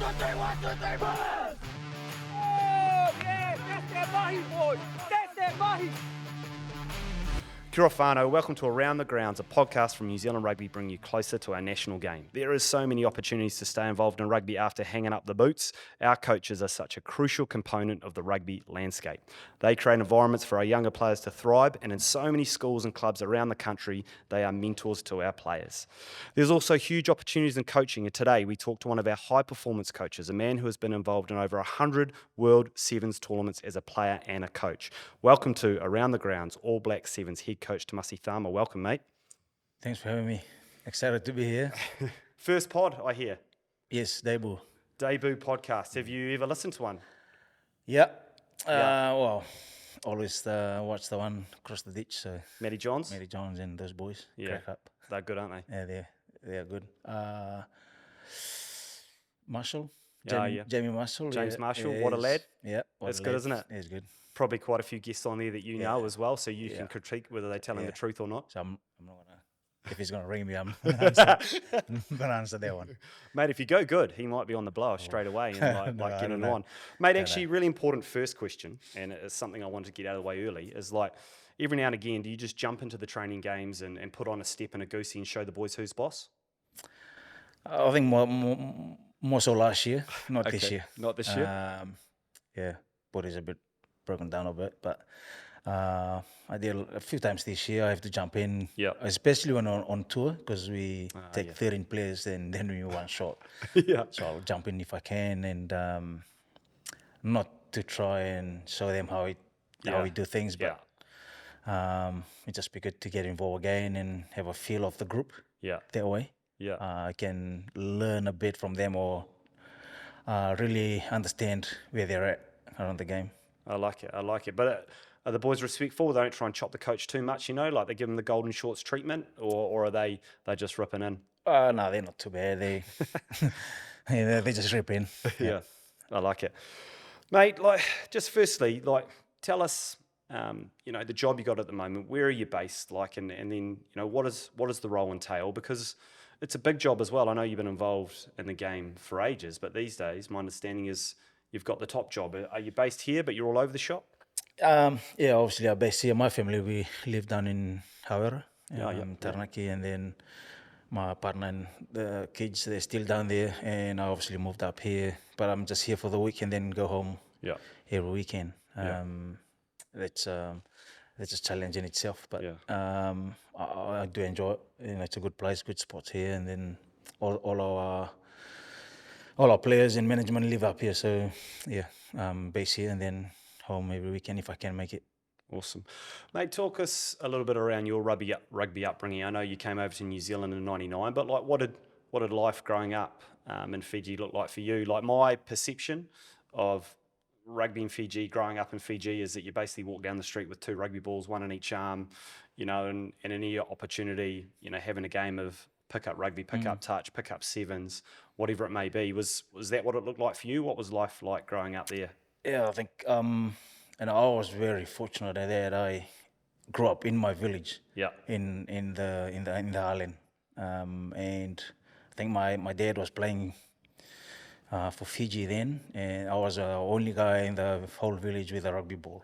One, two, three, boys! Oh, yeah, that's their mahi, boys. That's their mahi. Kia ora whānau, welcome to Around the Grounds, a podcast from New Zealand Rugby bringing you closer to our national game. There is so many opportunities to stay involved in rugby after hanging up the boots. Our coaches are such a crucial component of the rugby landscape. They create environments for our younger players to thrive, and in so many schools and clubs around the country, they are mentors to our players. There's also huge opportunities in coaching, and today we talk to one of our high-performance coaches, a man who has been involved in over 100 World Sevens tournaments as a player and a coach. Welcome to Around the Grounds, All Black Sevens head coach Tomasi Cama. Welcome, mate. Thanks for having me. Excited to be here. First pod, I hear. Yes, debut. Debut podcast. Have you ever listened to one? Yeah. Yeah. Well, always watch the one across the ditch. So Matty Johns? Matty Johns and those boys. Yeah. Crack up. They're good, aren't they? Yeah, they're good. Marshall. Yeah. Jamie Marshall. James yeah, Marshall, what a lad. Yeah. That's good, isn't it? It's good. Probably quite a few guests on there that you know as well, so you Yeah. can critique whether they're telling the truth or not. So I'm not gonna. If he's gonna ring me, I'm gonna answer that one. Mate, if you go good, he might be on the blower straight away and No, I getting don't know. on. Mate, actually, really important first question, and it's something I wanted to get out of the way early, is like, every now and again, do you just jump into the training games and put on a step and a goosey and show the boys who's boss? I think more so last year, not this year. Not this year? Yeah, body's a bit broken down a bit, but I did a few times this year. I have to jump in, Yeah. especially when on tour, because we take yeah. 13 players and then we one shot. Yeah. So I'll jump in if I can, and not to try and show them how we do things, but it just be good to get involved again and have a feel of the group Yeah. that way. Yeah. I can learn a bit from them or really understand where they're at around the game. I like it. But are the boys respectful? They don't try and chop the coach too much, like they give them the golden shorts treatment, or are they just ripping in? No, they're not too bad. They they just rip in. Yeah, I like it, mate. Like, just firstly, tell us, the job you got at the moment. Where are you based? And then what does the role entail? Because it's a big job as well. I know you've been involved in the game for ages, but these days, my understanding is you've got the top job. Are you based here, but you're all over the shop? Yeah, obviously I'm based here. My family, we live down in Hawera, Taranaki, and then my partner and the kids, they're still down there, and I obviously moved up here, but I'm just here for the week and then go home every weekend. That's a challenge in itself, but I do enjoy it. It's a good place, good spots here, and then all our players and management live up here, so base here and then home every weekend if I can make it. Awesome. Mate, talk us a little bit around your rugby upbringing. I know you came over to New Zealand in '99, but what did life growing up in Fiji look like for you? Like, my perception of rugby in Fiji, growing up in Fiji, is that you basically walk down the street with two rugby balls, one in each arm, and any opportunity, having a game of pick up rugby, pick up touch, pick up sevens, whatever it may be. Was that what it looked like for you? What was life like growing up there? Yeah, I think, and I was very fortunate that I grew up in my village. Yeah. In the island, and I think my dad was playing for Fiji then, and I was the only guy in the whole village with a rugby ball.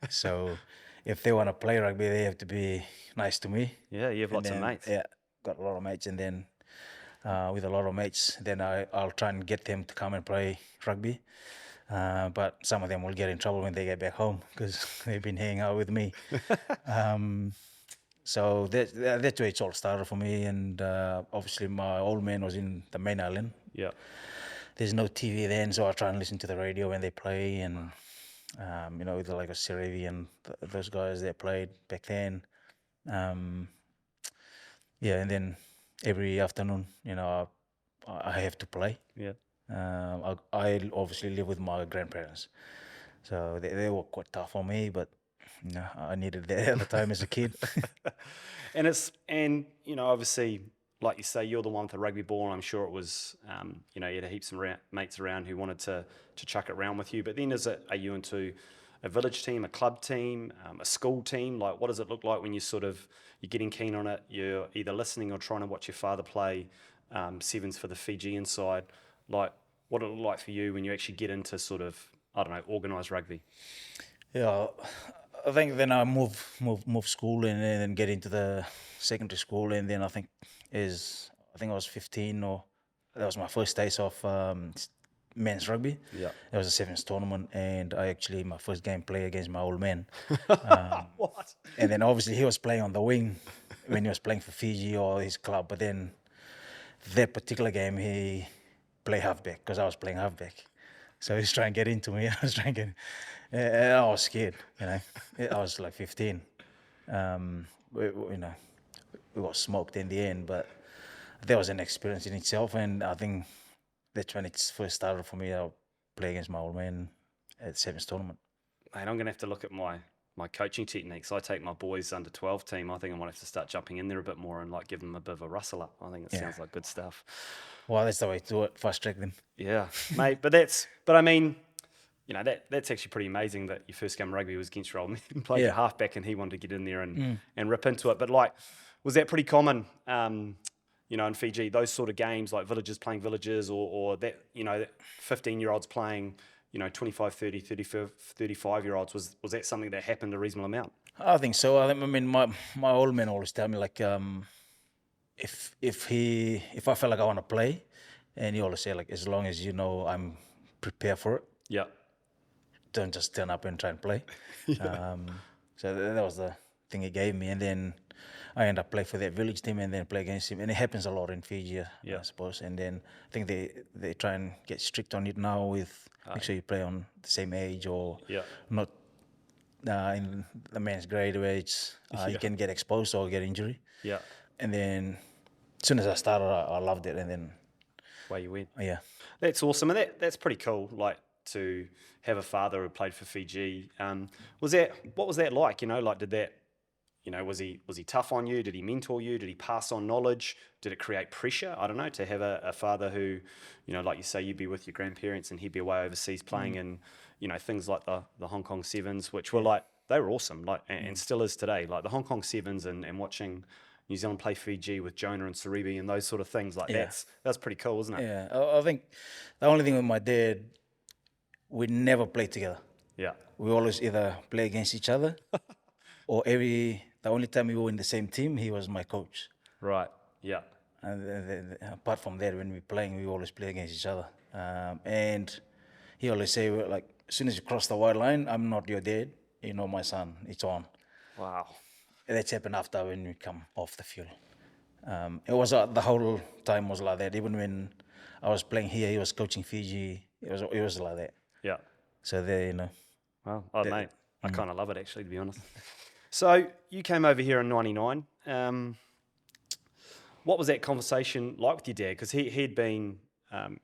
So if they want to play rugby, they have to be nice to me. Yeah, you have lots of mates. Yeah, got a lot of mates, and then with a lot of mates, then I'll try and get them to come and play rugby. But some of them will get in trouble when they get back home because they've been hanging out with me. So that's where it's all started for me. And obviously my old man was in the main island. Yeah. There's no TV then, so I try and listen to the radio when they play, and with like a Sirivi and those guys that played back then. And then every afternoon, I have to play. Yeah. I obviously live with my grandparents, so they were quite tough on me, but I needed that at the time as a kid. And obviously, like you say, you're the one with the rugby ball, and I'm sure it was, you had heaps of mates around who wanted to chuck it around with you. But then are you into a village team, a club team, a school team? Like, what does it look like when you're getting keen on it? You're either listening or trying to watch your father play sevens for the Fijian side. Like, what it looked like for you when you actually get into sort of, I don't know, organised rugby? Yeah, I think then I move school and then get into the secondary school, and then I think I was 15, or that was my first taste of men's rugby. Yeah. It was a sevens tournament, and I actually my first game play against my old man. What? And then obviously he was playing on the wing when he was playing for Fiji or his club. But then that particular game he played halfback because I was playing halfback. So he was trying to get into me. I was trying to get, and I was scared. I was like 15. We got smoked in the end, but that was an experience in itself. And I think that's when it first started for me. I play against my old man at the sevens tournament. Mate, I'm going to have to look at my coaching techniques. I take my boys under 12 team. I think I might have to start jumping in there a bit more and like give them a bit of a rustle up. I think it sounds like good stuff. Well, that's the way to do it. Fast track them. Yeah, mate. But I mean, that's actually pretty amazing that your first game of rugby was against your old man. Played at halfback and he wanted to get in there and rip into it. But like, was that pretty common? In Fiji, those sort of games like villages playing villages, or that 15-year-olds playing 25, 30, 35-year-olds, was that something that happened a reasonable amount? I think so. I mean, my old man always tell me like, if I feel like I want to play, and he always say like, as long as I'm prepared for it. Yeah. Don't just turn up and try and play. So that was the thing he gave me, and then I ended up playing for that village team and then play against him. And it happens a lot in Fiji, I suppose. And then I think they try and get strict on it now with make sure you play on the same age or not in the men's grade where it's you can get exposed or get injury. Yeah. And then as soon as I started, I loved it. And then away you went. Yeah. That's awesome. And that's pretty cool, like to have a father who played for Fiji. What was that like? Did that, was he tough on you? Did he mentor you? Did he pass on knowledge? Did it create pressure? I don't know, to have a father who, like you say, you'd be with your grandparents and he'd be away overseas playing in, things like the Hong Kong Sevens, which were like, they were awesome, like, and still is today. Like the Hong Kong Sevens and watching New Zealand play Fiji with Jonah and Saribi and those sort of things, like that's pretty cool, isn't it? Yeah, I think the only thing with my dad, we never played together. Yeah. We always either play against each other or the only time we were in the same team, he was my coach. Right, yeah. And apart from that, when we're playing, we always play against each other. And he always say, like, as soon as you cross the white line, I'm not your dad, my son, it's on. Wow. And that's happened after when we come off the field. It was the whole time was like that. Even when I was playing here, he was coaching Fiji. It was like that. Yeah. So there, Wow. Oh, mate, I kind of love it actually, to be honest. So you came over here in '99. What was that conversation like with your dad? Because he'd been, a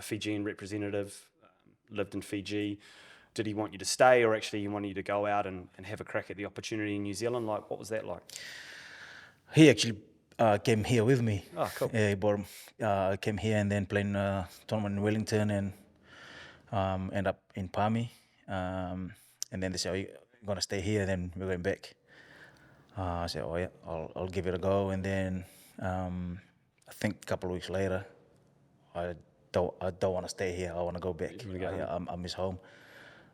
Fijian representative, lived in Fiji. Did he want you to stay, or actually he wanted you to go out and have a crack at the opportunity in New Zealand? Like, what was that like? He actually came here with me. Oh, cool. Yeah, he came here and then played a tournament in Wellington and end up in Palmy. And then they said, "Oh, you're going to stay here?" And then we're going back. I said, "Oh yeah, I'll give it a go." And then I think a couple of weeks later, I don't want to stay here. I want to go back. I miss home.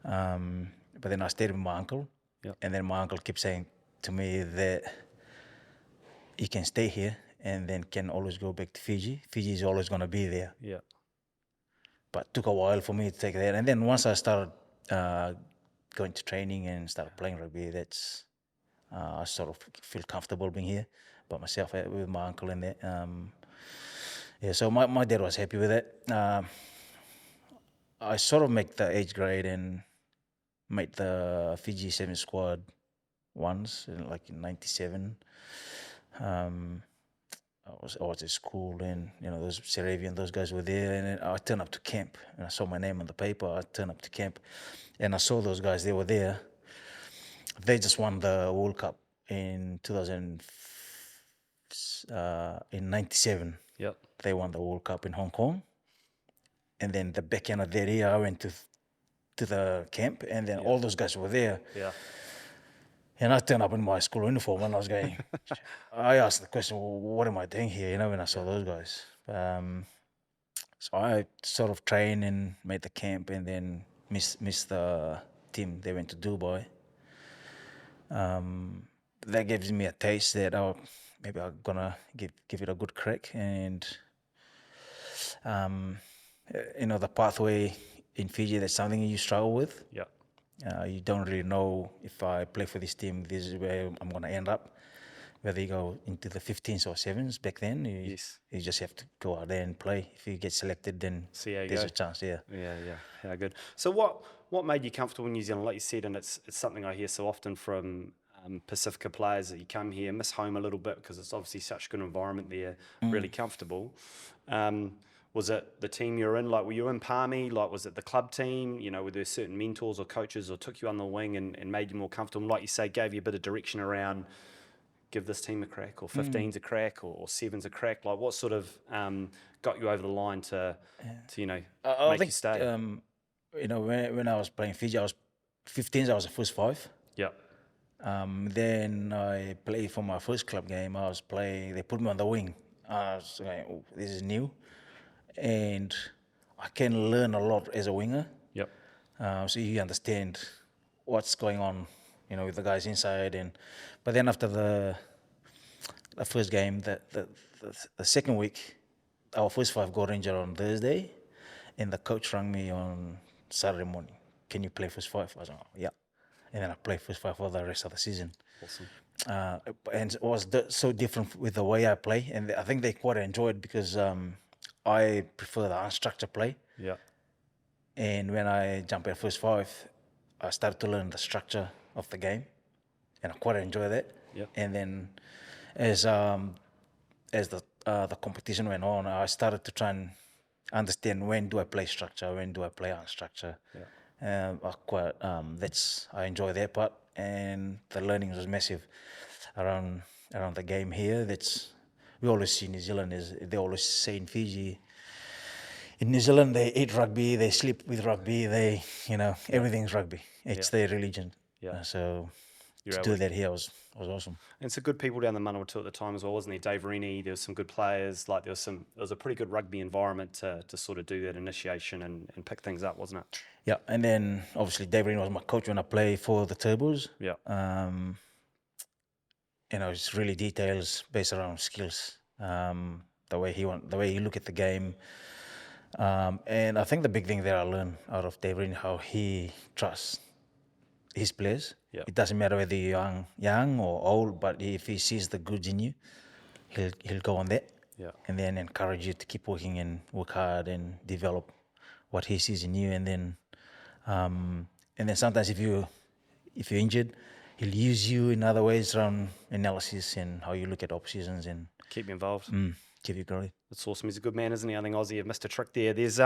But then I stayed with my uncle, and then my uncle kept saying to me that you can stay here and then can always go back to Fiji. Fiji is always going to be there. Yeah. But it took a while for me to take that. And then once I started going to training and started playing rugby, that's I sort of feel comfortable being here by myself with my uncle and that. So my dad was happy with it. I sort of make the age grade and made the Fiji 7 squad once, like in '97. I was at school and, those Sarabi and those guys were there, and I turned up to camp and I saw my name on the paper. I turned up to camp and I saw those guys, they were there. They just won the World Cup in 2000, in '97. Yep. They won the World Cup in Hong Kong. And then the back end of that year, I went to the camp, and then all those guys were there. Yeah. And I turned up in my school uniform, and I was going, I asked the question, well, what am I doing here, when I saw those guys. So I sort of trained and made the camp, and then missed the team. They went to Dubai. That gives me a taste that maybe I'm gonna give it a good crack. And the pathway in Fiji, that's something you struggle with. Yeah. You don't really know, if I play for this team, this is where I'm gonna end up. Whether you go into the 15s or 7s back then, you just have to go out there and play. If you get selected, then See how you there's go. a chance. Yeah. Yeah. How good. So what made you comfortable in New Zealand? Like you said, and it's something I hear so often from Pacifica players, that you come here, miss home a little bit because it's obviously such a good environment there, really comfortable. Was it the team you're in? Like, were you in Palmy? Like, was it the club team? Were there certain mentors or coaches or took you on the wing and made you more comfortable? And like you say, gave you a bit of direction around, give this team a crack, or 15's a crack, or 7's a crack? Like, what sort of got you over the line to I make think you stay? when I was playing Fiji, I was 15s. I was the first 5. Yeah. Then I played for my first club game. They put me on the wing. I was like, oh, this is new, and I can learn a lot as a winger. Yep. So you understand what's going on, with the guys inside. But then after the first game, the second week, our first 5 got injured on Thursday, and the coach rang me on Saturday morning. Can you play first 5? I was like, oh, yeah. And then I played first 5 for the rest of the season. Awesome. And it was so different with the way I play, and I think they quite enjoyed, because I prefer the unstructured play. Yeah. And when I jumped at first 5, I started to learn the structure of the game, and I quite enjoy that. Yeah. And then as the competition went on, I started to try and understand, when do I play structure, when do I play unstructure. Yeah. I enjoy that part, and the learning was massive around the game here. We always see New Zealand, they always say in Fiji. In New Zealand, they eat rugby, they sleep with rugby, everything's rugby. It's their religion. Yeah. So You're to able do that here was awesome. And some good people down the Manawatu at the time as well, wasn't there? Dave Rennie, there was some good players. Like, there was a pretty good rugby environment to sort of do that initiation and pick things up, wasn't it? Yeah, and then obviously Dave Rennie was my coach when I played for the Turbos. Yeah. It's really details based around skills. The way he look at the game. And I think the big thing that I learned out of Dave Rennie, how he trusts his players. Yeah. It doesn't matter whether you're young or old, but if he sees the goods in you, he'll go on that. Yeah. And then encourage you to keep working and work hard and develop what he sees in you. And then sometimes if you're injured, he'll use you in other ways around analysis and how you look at oppositions and Keep you involved. keep you growing. That's awesome. He's a good man, isn't he? I think Aussie have missed a trick there. There's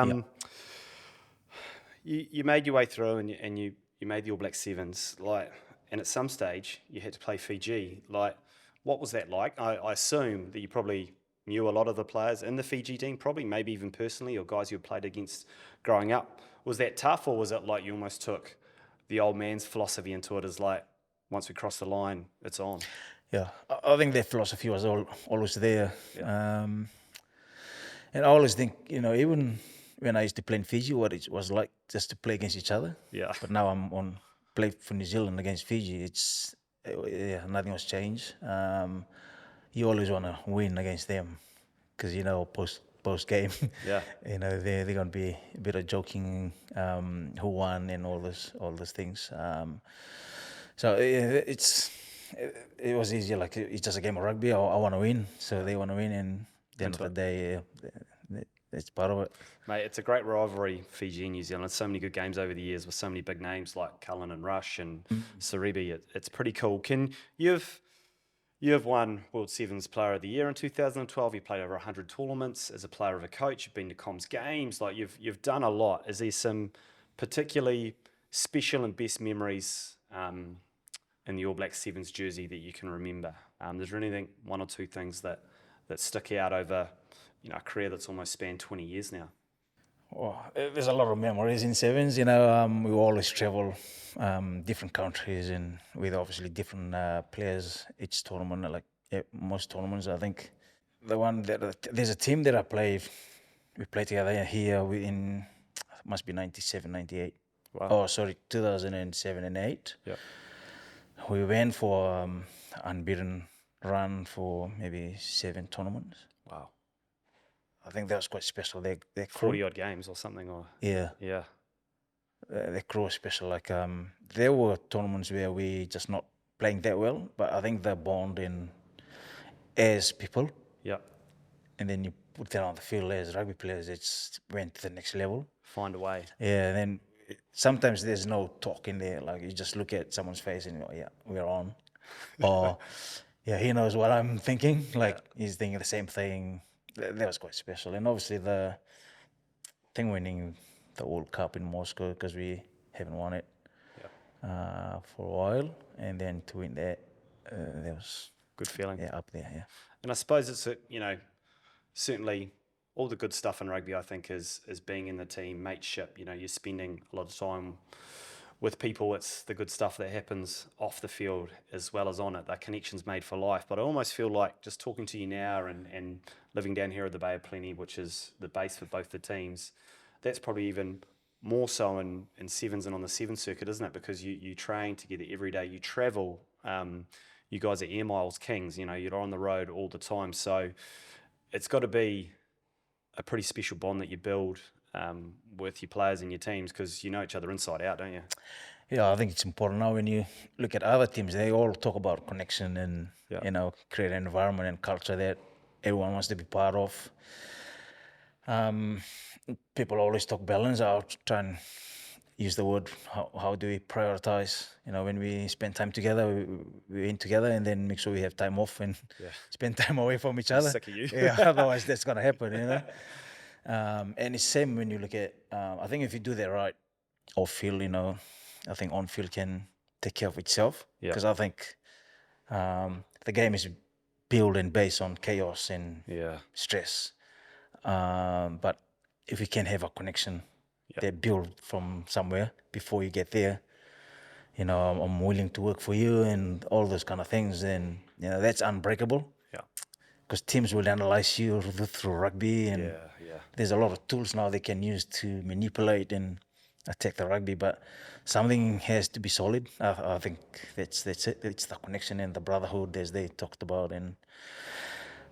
you made your way through and you made the All Black Sevens, like, and at some stage you had to play Fiji. Like, what was that like? I assume that you probably knew a lot of the players in the Fiji team, probably maybe even personally, or guys you had played against growing up. Was that tough, or was it like you almost took the old man's philosophy into it, as like, once we cross the line, it's on? Yeah, I think that philosophy was always there. Yeah. And I always think, even when I used to play in Fiji, what it was like just to play against each other. Yeah. But now I'm play for New Zealand against Fiji. Nothing has changed. You always want to win against them, because post game, Yeah. they're going to be a bit of joking, who won and all those things. So it was easier. Like, it's just a game of rugby. I want to win, so they want to win, and at the end of the day, it's part of it. Mate, it's a great rivalry, Fiji and New Zealand. So many good games over the years with so many big names like Cullen and Rush and Saribi. It's pretty cool. You've won World Sevens Player of the Year in 2012. You played over 100 tournaments as a player of a coach. You've been to Comms Games. Like, you've done a lot. Is there some particularly special and best memories in the All Black Sevens jersey that you can remember? Is there anything, one or two things that stick out over a career that's almost spanned 20 years now? Oh, there's a lot of memories in Sevens. We always travel different countries, and with obviously different players each tournament. Like most tournaments, I think there's a team that I play we played together here in, must be 97, 98. Wow. Oh, sorry, 2007 and 8. Yep. We went for unbeaten run for maybe 7 tournaments. Wow. I think that was quite special. Their crew, 40 odd games or something, or yeah, yeah. their crew was special. Like there were tournaments where we just not playing that well, but I think the bond in as people, Yep. and then you put that on the field as rugby players, it's went to the next level. Find a way. Yeah, and then sometimes there's no talk in there. Like you just look at someone's face and you go, yeah, we're on. Or yeah, he knows what I'm thinking. Like he's thinking the same thing. That was quite special. And obviously the thing winning the World Cup in Moscow, because we haven't won it for a while, and then to win that was Good feeling. yeah, up there. Yeah. And I suppose it's certainly all the good stuff in rugby, I think, is being in the team, mateship. You're spending a lot of time with people. It's the good stuff that happens off the field as well as on it. That connection's made for life. But I almost feel like just talking to you now and living down here at the Bay of Plenty, which is the base for both the teams, that's probably even more so in sevens and on the seven circuit, isn't it? Because you train together every day, you travel. You guys are air miles kings. You're on the road all the time. So it's got to be a pretty special bond that you build with your players and your teams, because you know each other inside out, don't you? Yeah, I think it's important now when you look at other teams, they all talk about connection and, create an environment and culture that everyone wants to be part of. People always talk balance. I'll try and use the word, how do we prioritize? When we spend time together, we're in together, and then make sure we have time off and spend time away from each other. Sick of you. Yeah, otherwise that's going to happen, And it's same when you look at, I think if you do that right, off field, I think on field can take care of itself. Because I think the game is built and based on chaos and stress. But if you can have a connection, they're built from somewhere before you get there. I'm willing to work for you and all those kind of things. And, that's unbreakable. Yeah. Because teams will analyze you through rugby. And there's a lot of tools now they can use to manipulate and attack the rugby. But something has to be solid. I think that's it. It's the connection and the brotherhood, as they talked about. And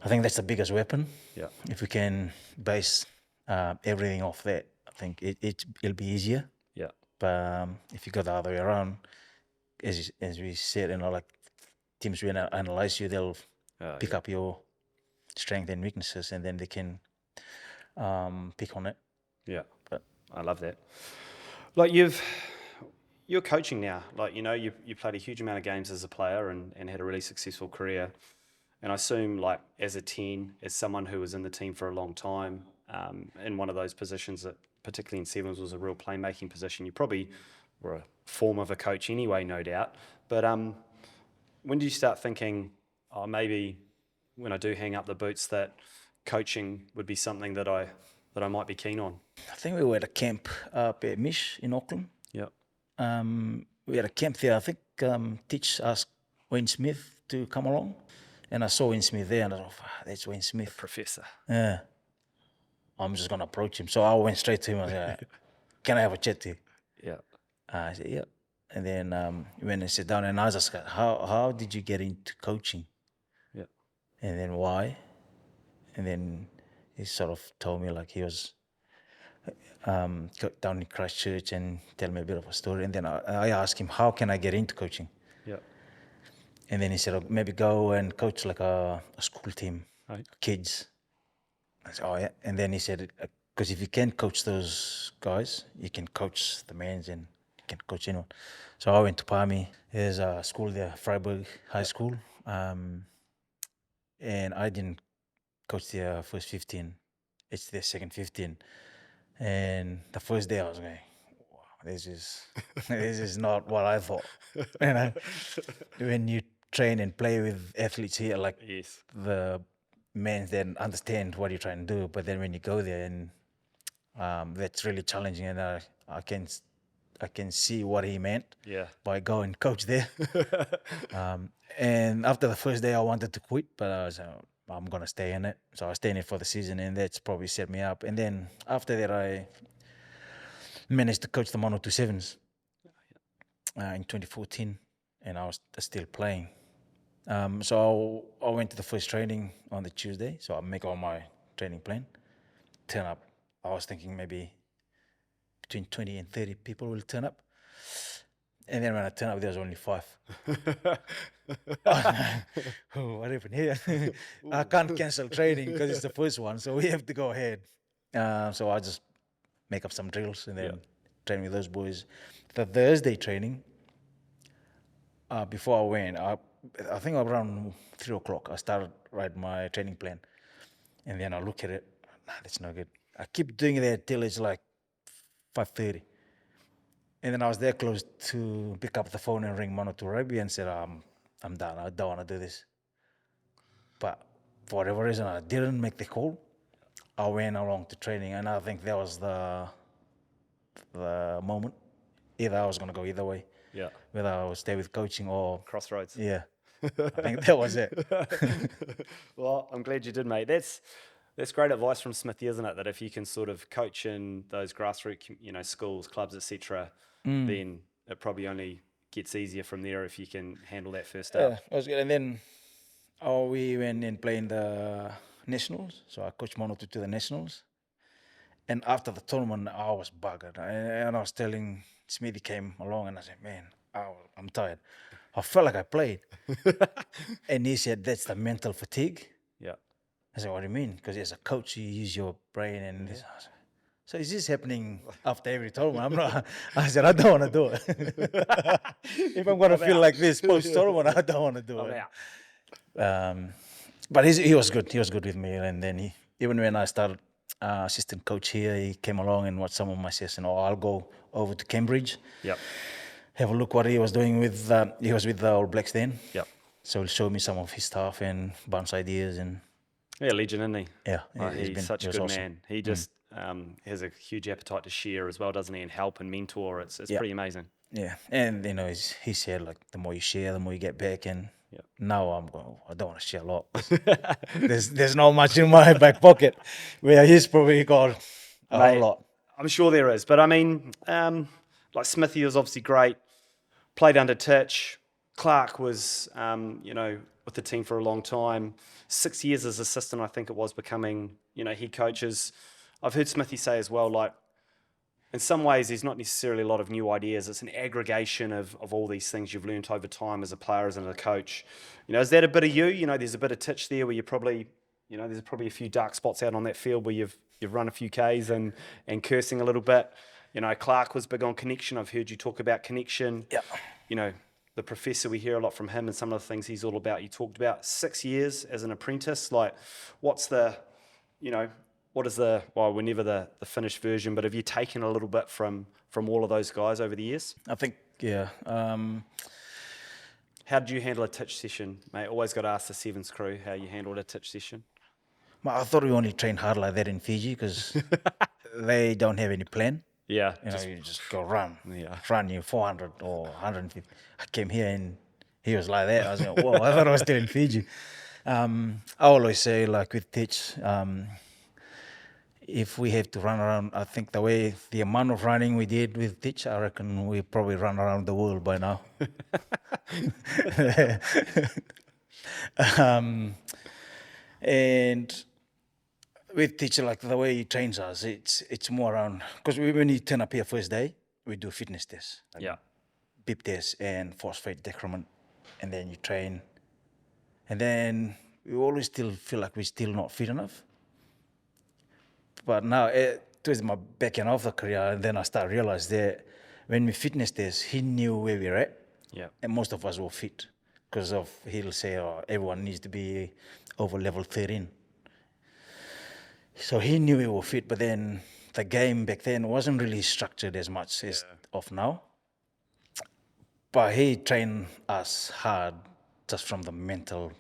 I think that's the biggest weapon. Yeah. If we can base everything off that, I think it'll be easier. Yeah. But if you go the other way around, as we said, like teams will analyze you, they'll pick up your strength and weaknesses, and then they can pick on it. Yeah. But I love that. Like you're coaching now. Like you played a huge amount of games as a player and had a really successful career. And I assume, like, as a 10, as someone who was in the team for a long time, in one of those positions that, particularly in sevens, was a real playmaking position, you probably were a form of a coach anyway, no doubt. But when did you start thinking, oh, maybe when I do hang up the boots, that coaching would be something that I might be keen on? I think we were at a camp up at Mish in Auckland. Yep. We had a camp there. I think Teach asked Wayne Smith to come along. And I saw Wayne Smith there, and I thought, that's Wayne Smith. The professor. Yeah. I'm just going to approach him. So I went straight to him and said, can I have a chat to you? Yeah. I said, yeah. And then when I sat down, and I was asked, how did you get into coaching? Yeah. And then why? And then he sort of told me, like, he was down in Christchurch and tell me a bit of a story. And then I asked him, how can I get into coaching? Yeah. And then he said, oh, maybe go and coach like a school team, kids. I said, oh, yeah. And then he said, because if you can coach those guys, you can coach the men's and you can coach anyone. So I went to Palmy. There's a school there, Freiburg High School. And I didn't coach their first 15. It's their second 15. And the first day I was going, wow, this is not what I thought. When you train and play with athletes here, like the men then understand what you're trying to do, but then when you go there, and that's really challenging, and I can see what he meant by go and coach there. And after the first day I wanted to quit, but I was I'm going to stay in it. So I stayed in it for the season, and that's probably set me up. And then after that, I managed to coach the Mono 27s in 2014, and I was still playing. So I went to the first training on the Tuesday. So I make all my training plan, turn up. I was thinking maybe between 20 and 30 people will turn up. And then when I turned up, there was only 5. Oh, what happened here? I can't cancel training because it's the first one, so we have to go ahead. So I just make up some drills and then train with those boys. The Thursday training, before I went, I think around 3 o'clock, I started write my training plan. And then I look at it, nah, that's no good. I keep doing that till it's like 5:30. And then I was there close to pick up the phone and ring Mono to Rugby and said, I'm done. I don't want to do this. But for whatever reason, I didn't make the call. I went along to training, and I think that was the moment. Either I was going to go either way. Yeah. Whether I would stay with coaching or... Crossroads. Yeah. I think that was it. Well, I'm glad you did, mate. That's great advice from Smithy, isn't it? That if you can sort of coach in those grassroots, schools, clubs, etc., then it probably only gets easier from there if you can handle that first up. Yeah, it was good. And then we went and played in the nationals. So I coached Mono to the nationals. And after the tournament, I was buggered. And I was telling Smithy came along and I said, man, I'm tired. I felt like I played. And he said, that's the mental fatigue. Yeah. I said, what do you mean? Because as a coach, you use your brain and this. I said, so is this happening after every tournament? I'm not. I said, I don't want to do it. If I'm going to feel like this post-tournament, I don't want to do it. But he was good. He was good with me. And then even when I started assistant coach here, he came along and watched some of my sessions. Or I'll go over to Cambridge. Yep. Have a look what he was doing with. He was with the All Blacks then. Yep. So he'll show me some of his stuff and bounce ideas and. Yeah, legend, isn't he? Yeah, he's such a good awesome. man. He just has a huge appetite to share as well, doesn't he? And help and mentor. It's pretty amazing. Yeah, and he said like the more you share, the more you get back. And now I don't want to share a lot. there's not much in my back pocket, where he's probably got a whole lot. I'm sure there is, but I mean, like Smithy was obviously great. Played under Titch. Clark was, with the team for a long time. 6 years as assistant, I think it was, becoming, head coaches. I've heard Smithy say as well, like, in some ways, there's not necessarily a lot of new ideas. It's an aggregation of all these things you've learned over time as a player, as a coach. Is that a bit of you? There's a bit of Titch there where you probably, there's probably a few dark spots out on that field where you've run a few Ks and cursing a little bit. Clark was big on connection. I've heard you talk about connection. Yeah. The professor, we hear a lot from him and some of the things he's all about. You talked about 6 years as an apprentice. Like, what is we're never the finished version, but have you taken a little bit from all of those guys over the years? I think, yeah. How did you handle a Titch session, mate? Always got to ask the Sevens crew how you handled a Titch session. Well, I thought we only trained hard like that in Fiji because they don't have any plan. Yeah. You just go run you 400 or 150. I came here and he was like that. I was like, whoa, I thought I was still in Fiji. I always say, like with Titch, if we have to run around, I think the amount of running we did with Titch, I reckon we probably run around the world by now. And with Teacher, like the way he trains us, it's more around, because when you turn up here first day, we do fitness tests. Like beep test and phosphate decrement, and then you train. And then we always still feel like we're still not fit enough. But now, towards my back end of the career, and then I start realize that when we fitness test, he knew where we're at. Yeah. And most of us were fit because he'll say, everyone needs to be over level 13. So he knew we were fit, but then the game back then wasn't really structured as much as of now. But he trained us hard just from the mental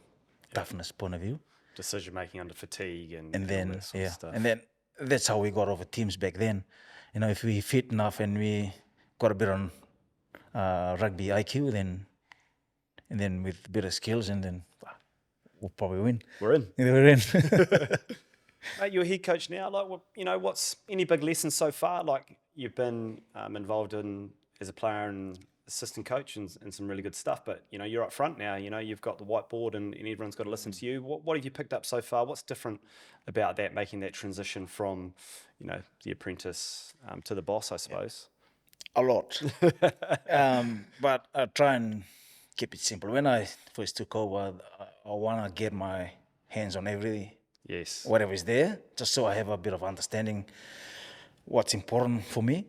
toughness point of view. Decision making under fatigue and then all that sort of stuff. And then that's how we got over teams back then. If we fit enough and we got a bit on rugby IQ, and then with better skills, and then we'll probably win. We're in. We're in. Mate, you're a head coach now. Like, what's any big lessons so far? Like, you've been involved in as a player and assistant coach and some really good stuff. But you're up front now. You've got the whiteboard and everyone's got to listen to you. What have you picked up so far? What's different about that, making that transition from the apprentice to the boss, I suppose? A lot. But I try and keep it simple. When I first took over, I want to get my hands on everything. Yes. Whatever is there, just so I have a bit of understanding what's important for me.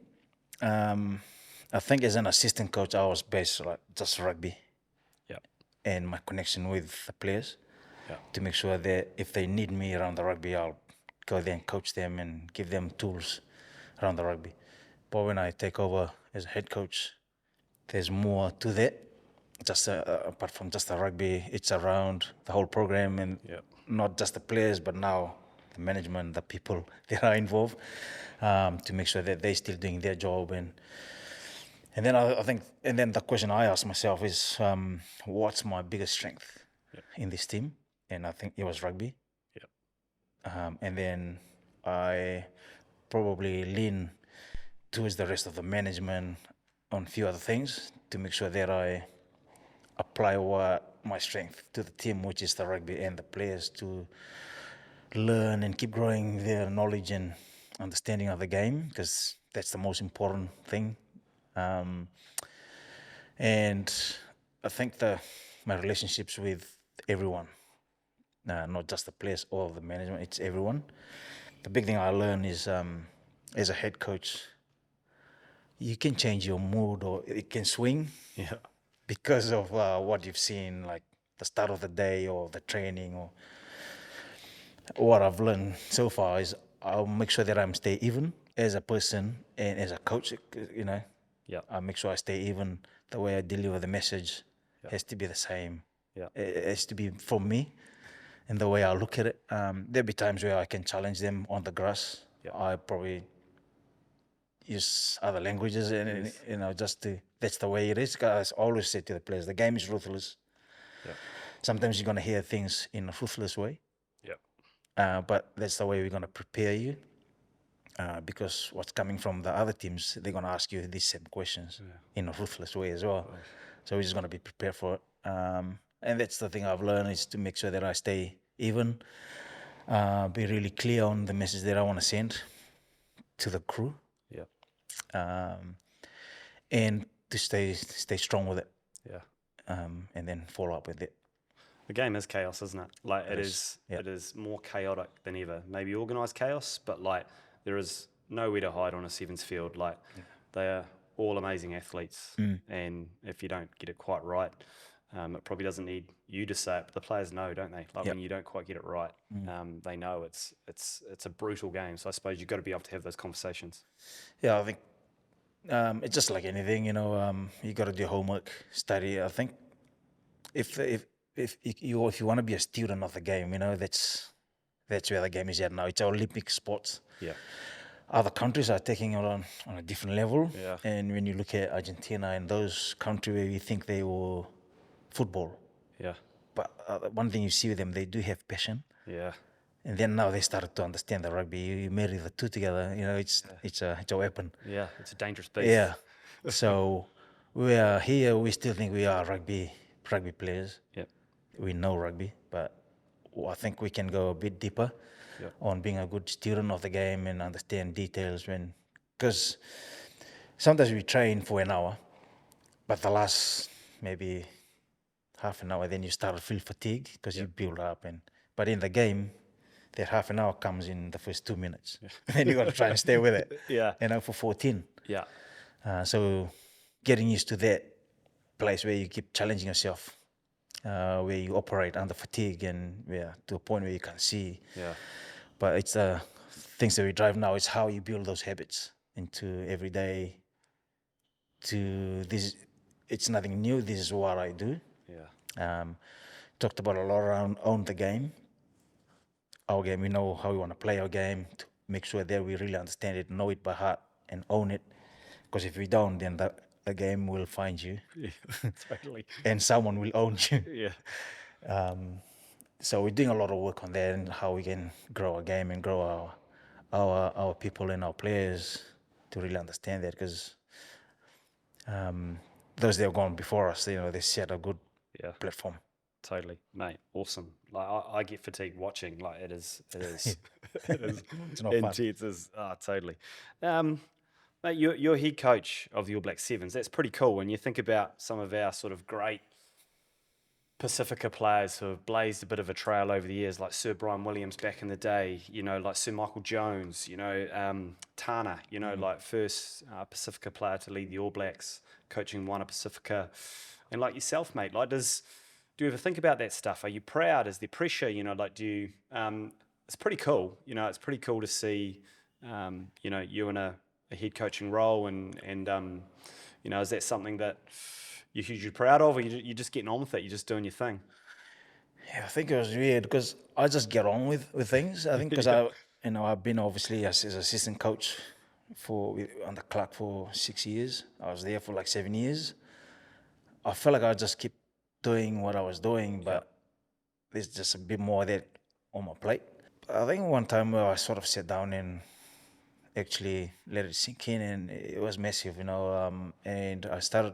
I think as an assistant coach, I was based like just rugby. Yeah. And my connection with the players. Yeah. To make sure that if they need me around the rugby, I'll go there and coach them and give them tools around the rugby. But when I take over as a head coach, there's more to that. Just apart from just the rugby, it's around the whole program and not just the players, but now the management, the people that are involved, to make sure that they're still doing their job. And then I think, and then the question I ask myself is, what's my biggest strength in this team? And I think it was rugby. And then I probably lean towards the rest of the management on a few other things to make sure that I apply my strength to the team, which is the rugby, and the players to learn and keep growing their knowledge and understanding of the game, because that's the most important thing. And I think my relationships with everyone, not just the players or the management, it's everyone. The big thing I learned is, as a head coach, you can change your mood or it can swing because of what you've seen, like the start of the day or the training. Or what I've learned so far is I'll make sure that I'm stay even as a person and as a coach. I make sure I stay even. The way I deliver the message has to be the same. It has to be from me and the way I look at it. There'll be times where I can challenge them on the grass. I probably use other languages and that's the way it is. Guys, I always say to the players, the game is ruthless. Sometimes you're going to hear things in a ruthless way. But that's the way we're going to prepare you, because what's coming from the other teams, they're going to ask you these same questions in a ruthless way as well. So we're just going to be prepared for it. And that's the thing I've learned, is to make sure that I stay even, be really clear on the message that I want to send to the crew. And to stay strong with it. And then follow up with it. The game is chaos, isn't it? Like it is more chaotic than ever. Maybe organised chaos, but like there is nowhere to hide on a sevens field. Like they are all amazing athletes, and if you don't get it quite right, it probably doesn't need you to say it. But the players know, don't they? Like when you don't quite get it right, they know it's a brutal game. So I suppose you've got to be able to have those conversations. Yeah, I think it's just like anything, you got to do homework, study. I think if you want to be a student of the game, that's where the game is at now. It's Olympic sports. Other countries are taking it on a different level. And when you look at Argentina and those countries where you think they were football. But one thing you see with them, they do have passion. And then now they started to understand the rugby. You marry the two together, it's a weapon. It's a dangerous beast. So we are here, we still think we are rugby players. We know rugby, but I think we can go a bit deeper on being a good student of the game and understand details. Because sometimes we train for an hour, but the last maybe half an hour, then you start to feel fatigued because you build up. But in the game, that half an hour comes in the first 2 minutes. Then you got to try and stay with it. For 14. So getting used to that place where you keep challenging yourself, where you operate under fatigue and to a point where you can see. But it's things that we drive now. It's how you build those habits into every day. To this, it's nothing new. This is what I do. Talked about a lot around own the game. Our game, we know how we want to play our game, to make sure that we really understand it, know it by heart, and own it. Because if we don't, then the game will find you. Totally. And someone will own you. So we're doing a lot of work on that and how we can grow our game and grow our people and our players to really understand that, because those that have gone before us, they set a good Yeah. platform. Totally, mate. Awesome. Like I get fatigued watching. Like it is, it is It's not fun. intense. Totally. Mate, you're head coach of the All Black Sevens. That's pretty cool. When you think about some of our sort of great Pacifica players who have blazed a bit of a trail over the years, like Sir Brian Williams back in the day, like Sir Michael Jones, Tana, like first Pacifica player to lead the All Blacks, coaching Moana Pacifica, and like yourself, mate. Like, do you ever think about that stuff? Are you proud? Is there pressure? Like, do you? It's pretty cool. It's pretty cool to see, you in a head coaching role, and is that something that you're hugely proud of, or you're just getting on with it? You're just doing your thing. Yeah, I think it was weird because I just get on with things. I think because I've been obviously as assistant coach on the clock for 6 years. I was there for like 7 years. I felt like I just keep doing what I was doing, but there's just a bit more that on my plate. I think one time where I sort of sat down and actually let it sink in, and it was massive, and I started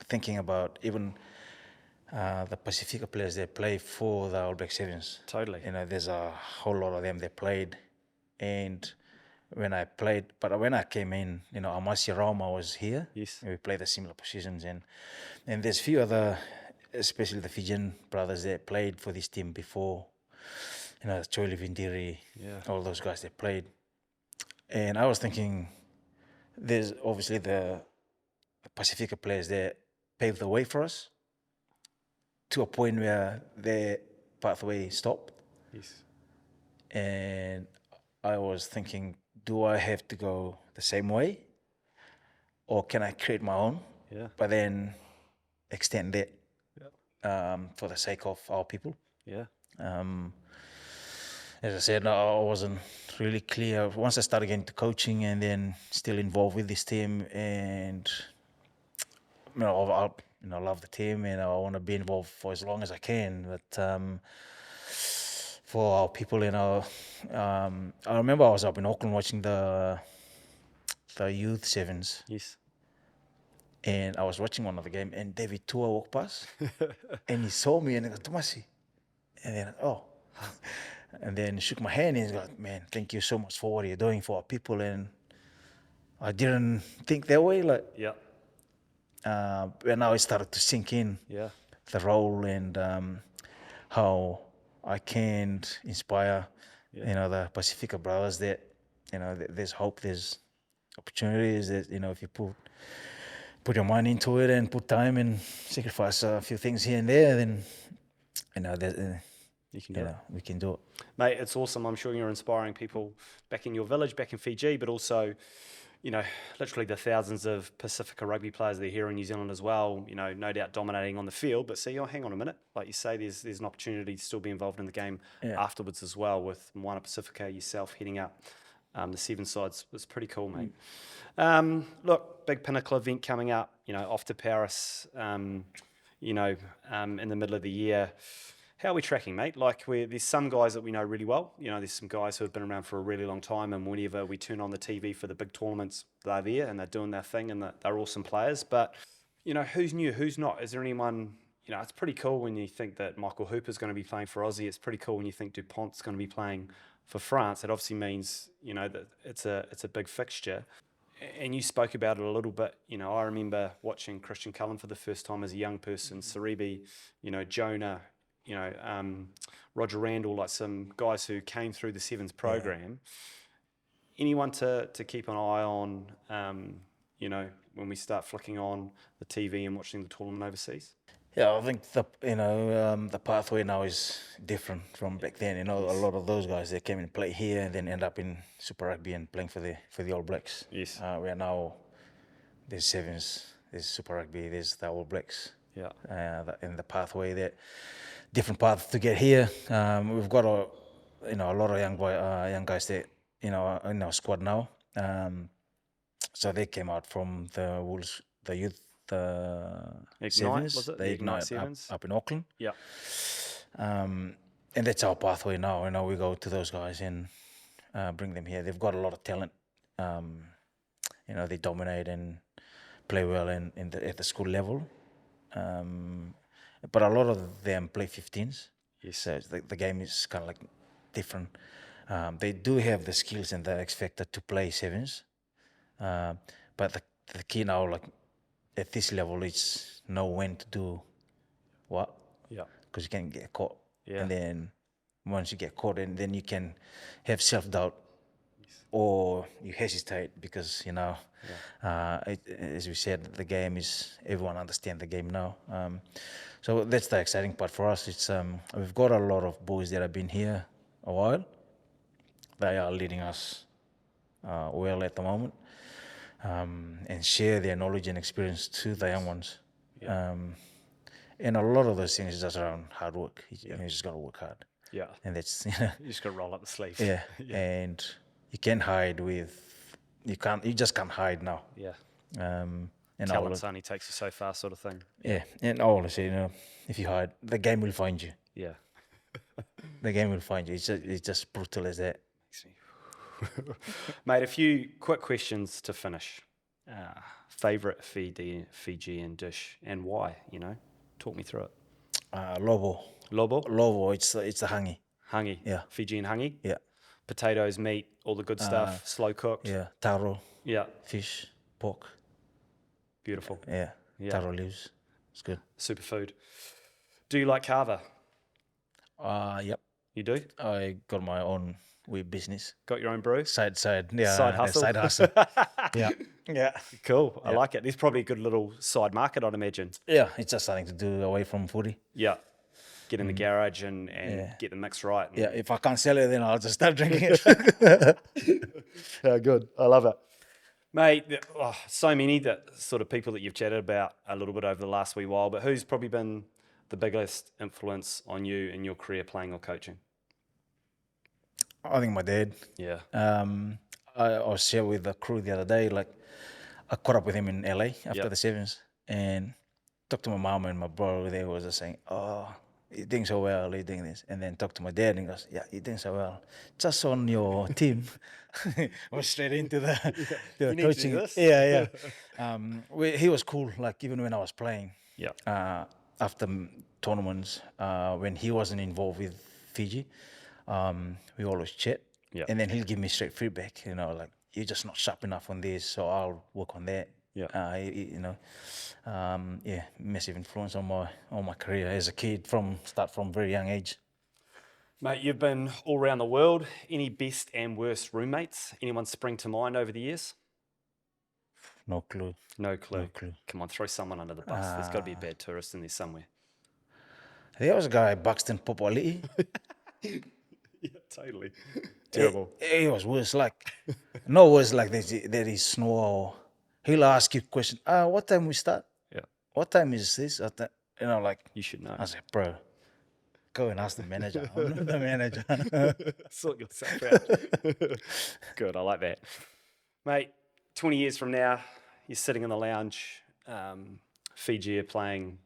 thinking about even the Pacifica players that play for the All Black Sevens. Totally. There's a whole lot of them that played, and when I came in, Tomasi Cama was here. Yes. And we played the similar positions, and there's a few other, especially the Fijian brothers that played for this team before, Choili Vindiri, all those guys that played. And I was thinking, there's obviously the Pacifica players that paved the way for us to a point where their pathway stopped. Yes. And I was thinking, do I have to go the same way, or can I create my own? Yeah. But then extend it for the sake of our people. Yeah. As I said, I wasn't really clear. Once I started getting to coaching and then still involved with this team, and I love the team and I want to be involved for as long as I can. But for our people, I remember I was up in Auckland watching the youth sevens. Yes. And I was watching one of the game, and David Tua walked past, and he saw me and he goes, "Tomasi," and then and then shook my hand and he's like, "Man, thank you so much for what you're doing for our people." And I didn't think that way, like. Yeah. And now it started to sink in. Yeah. The role and how I can inspire, the Pacifica brothers that, there's hope, there's opportunities that, if you put your mind into it and put time and sacrifice a few things here and there, then, you can do it. We can do it. Mate, it's awesome. I'm sure you're inspiring people back in your village, back in Fiji, but also, literally the thousands of Pacifica rugby players that are here in New Zealand as well, no doubt dominating on the field. But see, hang on a minute. Like you say, there's an opportunity to still be involved in the game afterwards as well, with Moana Pacifica, yourself heading up the seven sides. It's pretty cool, mate. Look, big pinnacle event coming up, off to Paris, in the middle of the year. How are we tracking, mate? Like, there's some guys that we know really well. There's some guys who have been around for a really long time, and whenever we turn on the TV for the big tournaments, they're there and they're doing their thing, and they're awesome players. But, who's new, who's not? Is there anyone, it's pretty cool when you think that Michael Hooper's going to be playing for Aussie. It's pretty cool when you think Dupont's going to be playing for France. It obviously means, that it's a big fixture. And you spoke about it a little bit. I remember watching Christian Cullen for the first time as a young person, Saribi, Jonah, Roger Randall, like some guys who came through the Sevens program. Anyone to keep an eye on, when we start flicking on the TV and watching the tournament overseas? Yeah, I think the pathway now is different from back then. A lot of those guys, they came and play here and then end up in Super Rugby and playing for the All Blacks. Yes. We are now, there's Sevens, there's Super Rugby, there's the All Blacks. Yeah. In the pathway, that different path to get here. We've got a lot of young guys that in our squad now. So they came out from the Wolves, the youth. Ignite, Sevens, was it? the The Ignite Ignite Sevens? up in Auckland. Yeah. and that's our pathway now. We go to those guys and bring them here. They've got a lot of talent. They dominate and play well at the school level. But a lot of them play 15s. Yes. So the game is kind of like different. They do have the skills and the X factor to play 7s. But the key now, like at this level, is know when to do what. Yeah. Because you can get caught. Yeah. And then once you get caught, and then you can have self-doubt or you hesitate because, as we said, the game is, everyone understands the game now. So that's the exciting part for us. It's we've got a lot of boys that have been here a while. They are leading us well at the moment, and share their knowledge and experience to the young ones. Yeah. And a lot of those things is just around hard work. You just got to work hard. Yeah. And that's You just got to roll up the sleeves. yeah. And you can't hide you just can't hide now. Yeah. And Talent only takes you so far, sort of thing. yeah, and I always say, if you hide, the game will find you. Yeah. The game will find you. It's just brutal as that. Mate, a few quick questions to finish. Favorite Fijian dish and why? Talk me through it. Lobo. Lobo, It's the hangi. hangi. Yeah. Fijian hangi. Yeah. Potatoes, meat, all the good stuff. Slow cooked. Yeah. Taro. Yeah. Fish. Pork. Beautiful. Yeah. Yeah. Taro leaves. It's good. Superfood. Do you like kava? Yep. You do? I got my own wee business. Got your own brew? Side. Yeah. Side hustle? Side hustle. Yeah. Yeah. Cool. I like it. There's probably a good little side market, I'd imagine. Yeah. It's just something to do away from footy. Yeah. Get in the garage and get the mix right. Yeah. If I can't sell it, then I'll just start drinking it. Yeah, good. I love it. Mate, so many that sort of people that you've chatted about a little bit over the last wee while, but who's probably been the biggest influence on you in your career playing or coaching? I think my dad. Yeah. I was here with the crew the other day. Like, I caught up with him in LA after Yep. the sevens and talked to my mom and my brother. They was just saying, "Oh, you're doing so well. You're doing this." And then talked to my dad and he goes, "Yeah, you're doing so well. Just on your team." Was straight into the You need to do coaching. this. Yeah. He was cool. Like even when I was playing. Yeah. After tournaments, when he wasn't involved with Fiji, we always chat. Yeah. And then he'll give me straight feedback, like, you're just not sharp enough on this, so I'll work on that. Yeah. Massive influence on my career as a kid from very young age. Mate, you've been all around the world. Any best and worst roommates? Anyone spring to mind over the years? No clue. No clue. No clue. Come on, throw someone under the bus. There's got to be a bad tourist in there somewhere. There was a guy, Buxton Popoli. Yeah, totally. Terrible. He was worse. Like, no worse like that he snore. Or he'll ask you questions. What time we start? Yeah. What time is this? Like, You should know. I said, bro, go and ask the manager. I'm not the manager. Sort yourself out. Good, I like that. Mate, 20 years from now, you're sitting in the lounge. Fiji are playing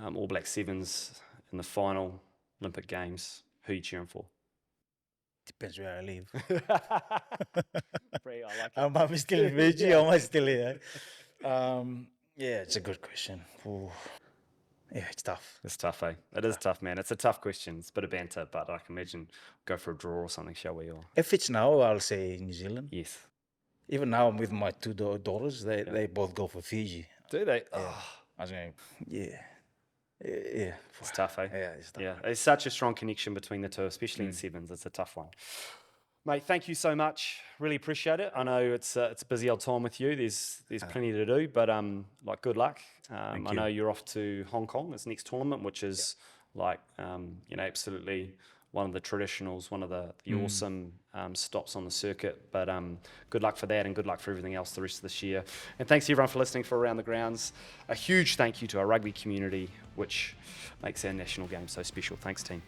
All Black Sevens in the final Olympic Games. Who are you cheering for? Depends where I live. Free, I like it. Am I still in Fiji or am I still here? It's a good question. Ooh. Yeah, it's tough. It's tough, eh? It is tough, man. It's a tough question. It's a bit of banter, but I can imagine go for a draw or something, shall we? Or If it's now, I'll say New Zealand. yes. Even now, I'm with my two daughters. They both go for Fiji. Do they? Yeah. Oh, I was going, yeah. it's tough, eh? Yeah, it's tough. Yeah, there's such a strong connection between the two, especially in sevens. It's a tough one. Mate, thank you so much. Really appreciate it. I know it's a busy old time with you. There's plenty to do, but good luck. I know you're off to Hong Kong. This next tournament, which is absolutely one of the traditionals, one of the awesome stops on the circuit. But good luck for that, and good luck for everything else the rest of this year. And thanks everyone for listening for Around the Grounds. A huge thank you to our rugby community, which makes our national game so special. Thanks, team.